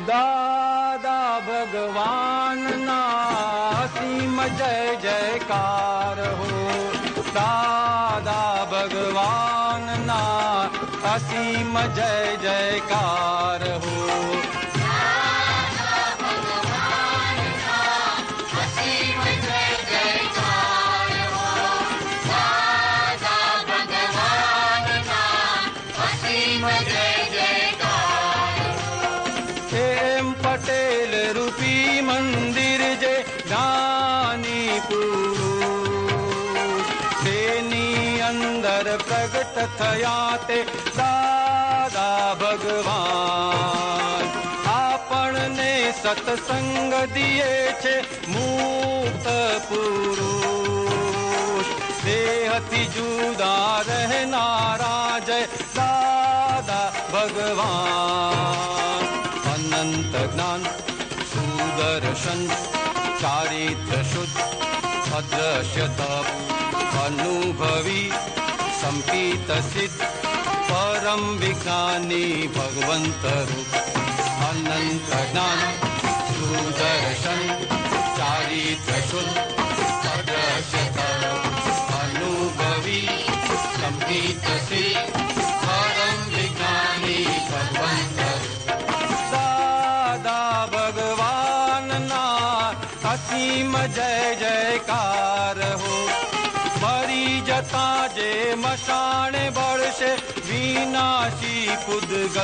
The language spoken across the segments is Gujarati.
દાદા ભગવાનના અસીમ જય જયકાર હો. દાદા ભગવાનના અસીમ જય જયકાર હો. પટેલ રૂપી મંદિર જે જ્ઞાની પુરુષ તેની અંદર પ્રગટ થયા તે દાદા ભગવાન. આપણને સત્સંગ દિયે છે મુક્ત પુરુષ. દેહથી જુદા રહેનારા જય દાદા ભગવાન. અનંત જ્ઞાન સુદર્શન ચારિત્ર શુદ્ધ અદ્રશ્ય તપ અનુભવી સંપિત સિદ્ધ પરમ વિજ્ઞાની ભગવંત રૂપ. અનંત જ્ઞાન સુદર્શન ચારિત્ર શુદ્ધ અદ્રશ્ય તપ અનુભવી સંપિત સિદ્ધ પરમ વિજ્ઞાની ભગવંત અસીમ જય જયકાર હો. મરી જતા જે મશાણે બળશે વિનાશી પૂદગલ.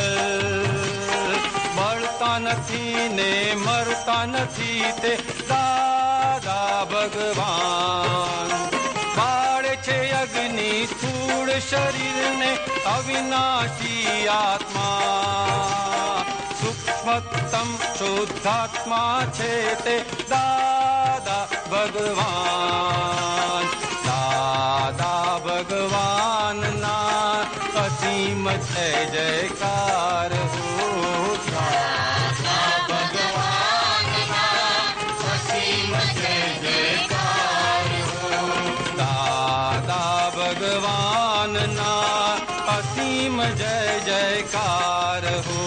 બળતા નથી ને મરતા નથી તે દાદા ભગવાન. બાળે છે અગ્નિ સ્થૂળ શરીરને અવિનાશી આત્મા. સૂક્ષ્મતમ શુદ્ધાત્મા છે તે દાદા ભગવાન. દાદા ભગવાનના અસીમ જય જયકાર હો. દાદા ભગવાનના અસીમ જય જયકાર હો. દાદા ભગવાનના અસીમ જય જયકાર હો.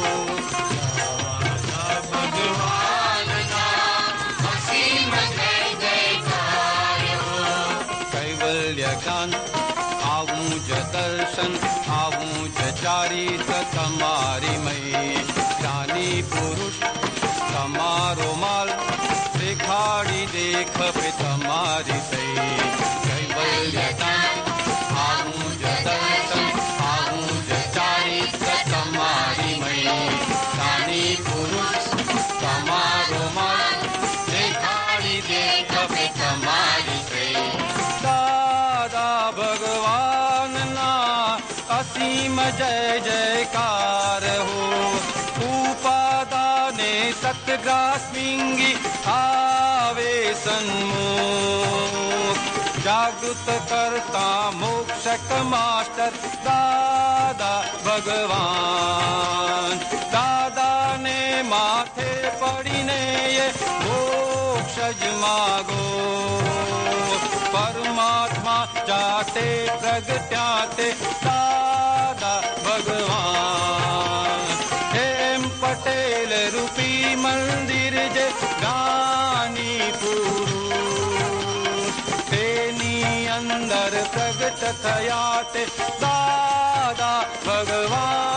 જ્ઞાન આવું જ દર્શન આવું જ ચારિત્ર તમારી મય. જ્ઞાની પુરુષ તમારો માલ દેખાડી દેખવે તમારી સહી. કૈવલ્ય જ્ઞાન આવું જ દર્શન આવું જ ચારિત્ર તમારી મય. જ્ઞાની પુરુષ તમારો માલ દેખાડી દેખવે તમારી સહી. ભગવાનના અસીમ જય જયકાર હો. ઉપાદાને સતગ્રાસ્મિંગી આવે સન્મુખ. જાગૃત કરતા મોક્ષક માસ્ટર દાદા ભગવાન. દાદાને માથે પડીને એ મોક્ષ જ માગો. પરમાત્મા જાતે પ્રગટ્યા તે દાદા ભગવાન. એમ પટેલ રૂપી મંદિર જે જ્ઞાની પુરુષ તેની અંદર પ્રગટ થયા તે દાદા ભગવાન.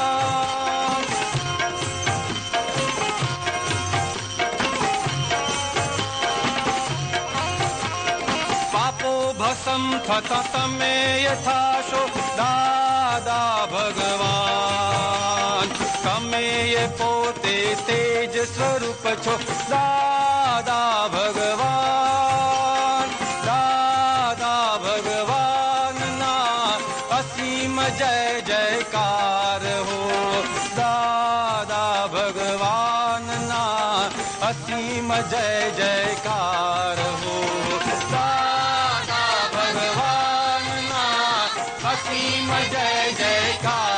ભસમ થતા તમે યથાશો દાદા ભગવાન. તમે એ પોતે તેજ સ્વરૂપ છો દાદા ભગવાન. દાદા ભગવાનના અસીમ જય જયકાર હો. દાદા ભગવાનના અસીમ જય જયકાર હો. અસીમ જય જયકાર.